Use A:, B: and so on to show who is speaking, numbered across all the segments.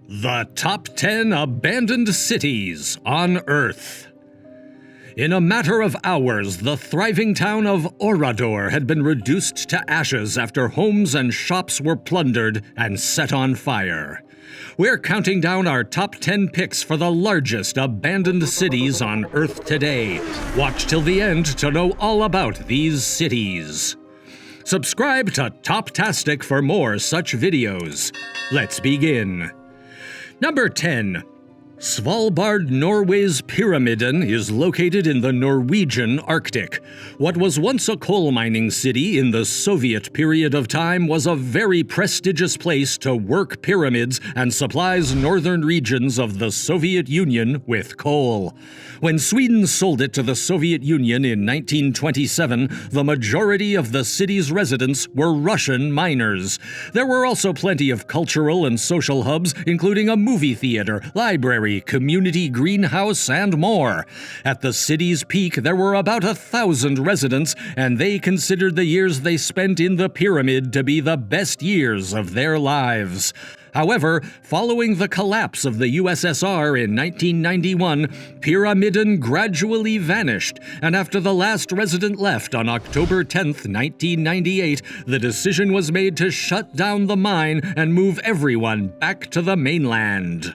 A: The Top 10 Abandoned Cities on Earth. In a matter of hours, the thriving town of Orador had been reduced to ashes after homes and shops were plundered and set on fire. We're counting down our top 10 picks for the largest abandoned cities on Earth today. Watch till the end to know all about these cities. Subscribe to TopTastic for more such videos. Let's begin. Number 10. Svalbard, Norway's Pyramiden is located in the Norwegian Arctic. What was once a coal mining city in the Soviet period of time was a very prestigious place to work pyramids and supplies northern regions of the Soviet Union with coal. When Sweden sold it to the Soviet Union in 1927, the majority of the city's residents were Russian miners. There were also plenty of cultural and social hubs, including a movie theater, library, community greenhouse, and more. At the city's peak, there were about 1,000 residents, and they considered the years they spent in the pyramid to be the best years of their lives. However, following the collapse of the USSR in 1991, Pyramiden gradually vanished, and after the last resident left on October 10, 1998, the decision was made to shut down the mine and move everyone back to the mainland.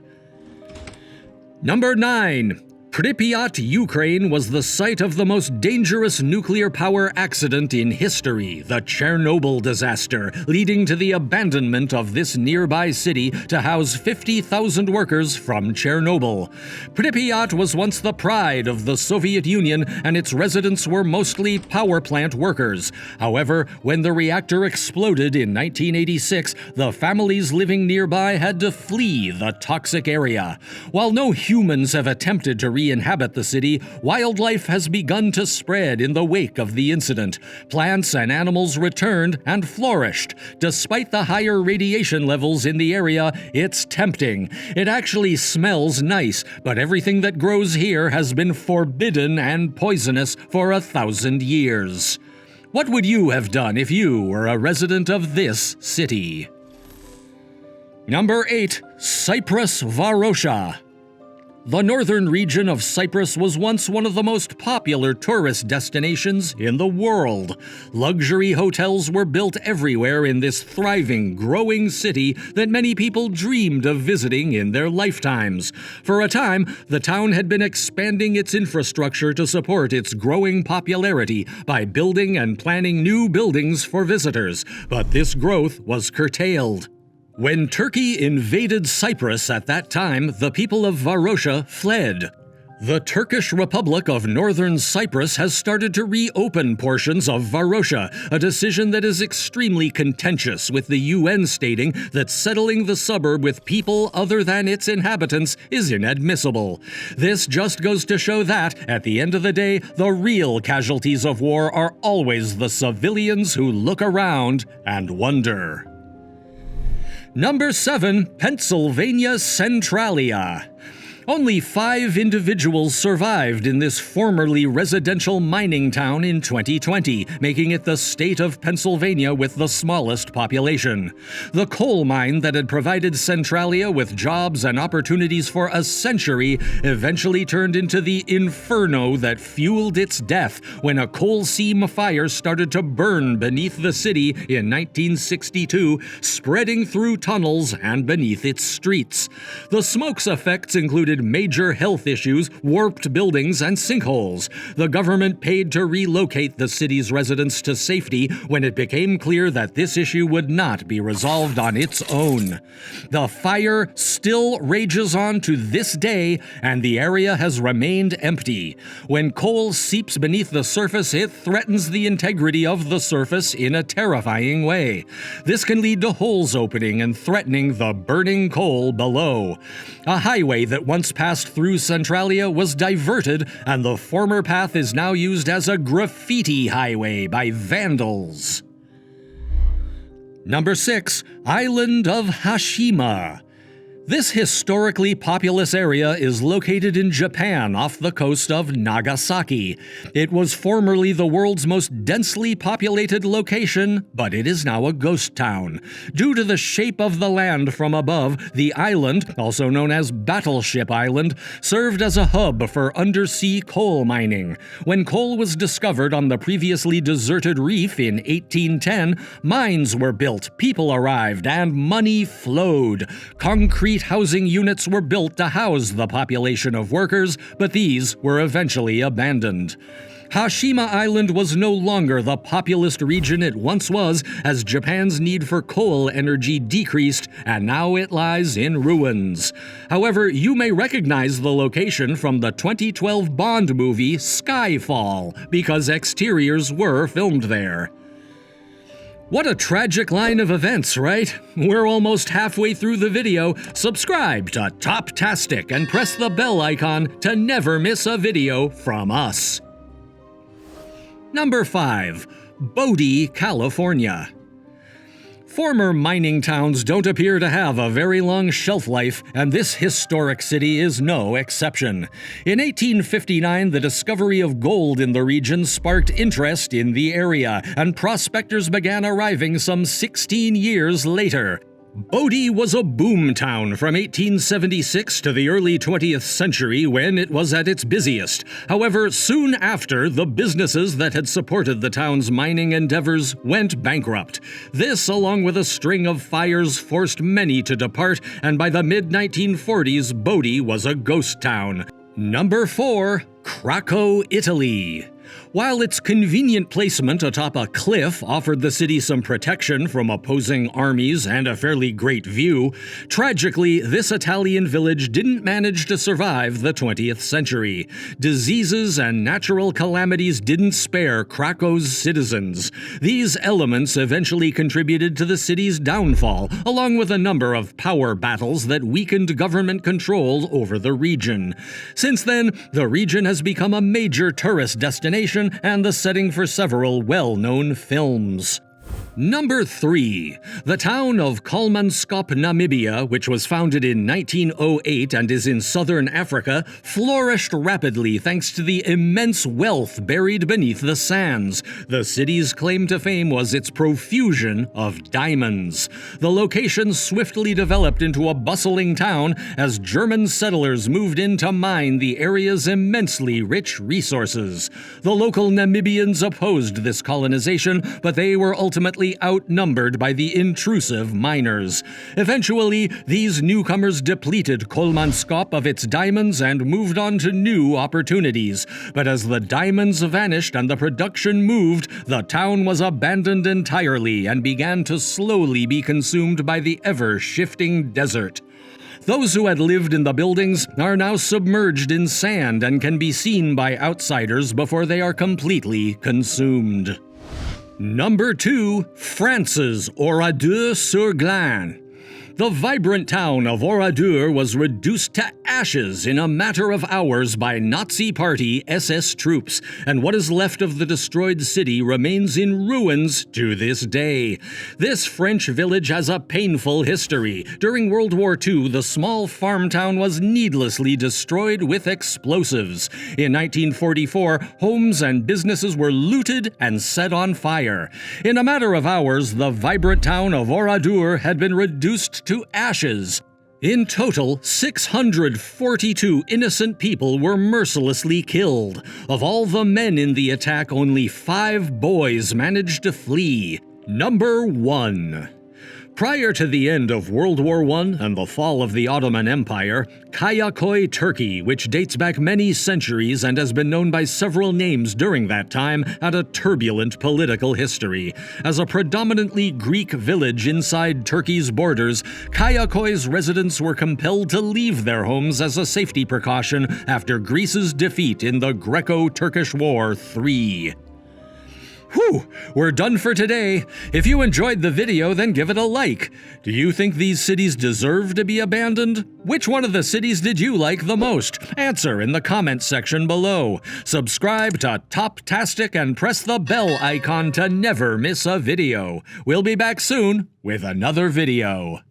A: Number 9. Pripyat, Ukraine was the site of the most dangerous nuclear power accident in history, the Chernobyl disaster, leading to the abandonment of this nearby city to house 50,000 workers from Chernobyl. Pripyat was once the pride of the Soviet Union, and its residents were mostly power plant workers. However, when the reactor exploded in 1986, the families living nearby had to flee the toxic area. While no humans have attempted to re-inhabit the city, wildlife has begun to spread in the wake of the incident. Plants and animals returned and flourished. Despite the higher radiation levels in the area, it's tempting. It actually smells nice, but everything that grows here has been forbidden and poisonous for 1,000 years. What would you have done if you were a resident of this city? Number 8. Cyprus, Varosha. The northern region of Cyprus was once one of the most popular tourist destinations in the world. Luxury hotels were built everywhere in this thriving, growing city that many people dreamed of visiting in their lifetimes. For a time, the town had been expanding its infrastructure to support its growing popularity by building and planning new buildings for visitors, but this growth was curtailed. When Turkey invaded Cyprus at that time, the people of Varosha fled. The Turkish Republic of Northern Cyprus has started to reopen portions of Varosha, a decision that is extremely contentious, with the UN stating that settling the suburb with people other than its inhabitants is inadmissible. This just goes to show that, at the end of the day, the real casualties of war are always the civilians who look around and wonder. Number 7. Pennsylvania Centralia. Only 5 individuals survived in this formerly residential mining town in 2020, making it the state of Pennsylvania with the smallest population. The coal mine that had provided Centralia with jobs and opportunities for a century eventually turned into the inferno that fueled its death when a coal seam fire started to burn beneath the city in 1962, spreading through tunnels and beneath its streets. The smoke's effects included major health issues, warped buildings, and sinkholes. The government paid to relocate the city's residents to safety when it became clear that this issue would not be resolved on its own. The fire still rages on to this day, and the area has remained empty. When coal seeps beneath the surface, it threatens the integrity of the surface in a terrifying way. This can lead to holes opening and threatening the burning coal below. A highway that once passed through Centralia was diverted, and the former path is now used as a graffiti highway by vandals. Number 6. Island of Hashima. This historically populous area is located in Japan off the coast of Nagasaki. It was formerly the world's most densely populated location, but it is now a ghost town. Due to the shape of the land from above, the island, also known as Battleship Island, served as a hub for undersea coal mining. When coal was discovered on the previously deserted reef in 1810, mines were built, people arrived, and money flowed. Concrete housing units were built to house the population of workers, but these were eventually abandoned. Hashima Island was no longer the populous region it once was, as Japan's need for coal energy decreased, and now it lies in ruins. However, you may recognize the location from the 2012 Bond movie Skyfall, because exteriors were filmed there. What a tragic line of events, right? We're almost halfway through the video. Subscribe to TopTastic and press the bell icon to never miss a video from us. Number 5. Bodie, California. Former mining towns don't appear to have a very long shelf life, and this historic city is no exception. In 1859, the discovery of gold in the region sparked interest in the area, and prospectors began arriving some 16 years later. Bodie was a boom town from 1876 to the early 20th century when it was at its busiest. However, soon after, the businesses that had supported the town's mining endeavors went bankrupt. This, along with a string of fires, forced many to depart, and by the mid-1940s, Bodie was a ghost town. Number 4. Krakow, Italy. While its convenient placement atop a cliff offered the city some protection from opposing armies and a fairly great view, tragically, this Italian village didn't manage to survive the 20th century. Diseases and natural calamities didn't spare Krakow's citizens. These elements eventually contributed to the city's downfall, along with a number of power battles that weakened government control over the region. Since then, the region has become a major tourist destination and the setting for several well-known films. Number 3. The town of Kalmanskop, Namibia, which was founded in 1908 and is in southern Africa, flourished rapidly thanks to the immense wealth buried beneath the sands. The city's claim to fame was its profusion of diamonds. The location swiftly developed into a bustling town as German settlers moved in to mine the area's immensely rich resources. The local Namibians opposed this colonization, but they were ultimately outnumbered by the intrusive miners. Eventually, these newcomers depleted Kolmanskop of its diamonds and moved on to new opportunities. But as the diamonds vanished and the production moved, the town was abandoned entirely and began to slowly be consumed by the ever-shifting desert. Those who had lived in the buildings are now submerged in sand and can be seen by outsiders before they are completely consumed. Number 2. France's Oradour-sur-Glane. The vibrant town of Oradour was reduced to ashes in a matter of hours by Nazi Party SS troops, and what is left of the destroyed city remains in ruins to this day. This French village has a painful history. During World War II, the small farm town was needlessly destroyed with explosives. In 1944, homes and businesses were looted and set on fire. In a matter of hours, the vibrant town of Oradour had been reduced to ashes. In total, 642 innocent people were mercilessly killed. Of all the men in the attack, only 5 boys managed to flee. Number 1. Prior to the end of World War I and the fall of the Ottoman Empire, Kayaköy, Turkey, which dates back many centuries and has been known by several names during that time, had a turbulent political history. As a predominantly Greek village inside Turkey's borders, Kayakoy's residents were compelled to leave their homes as a safety precaution after Greece's defeat in the Greco-Turkish War III. Whew, we're done for today. If you enjoyed the video, then give it a like. Do you think these cities deserve to be abandoned? Which one of the cities did you like the most? Answer in the comments section below. Subscribe to TopTastic and press the bell icon to never miss a video. We'll be back soon with another video.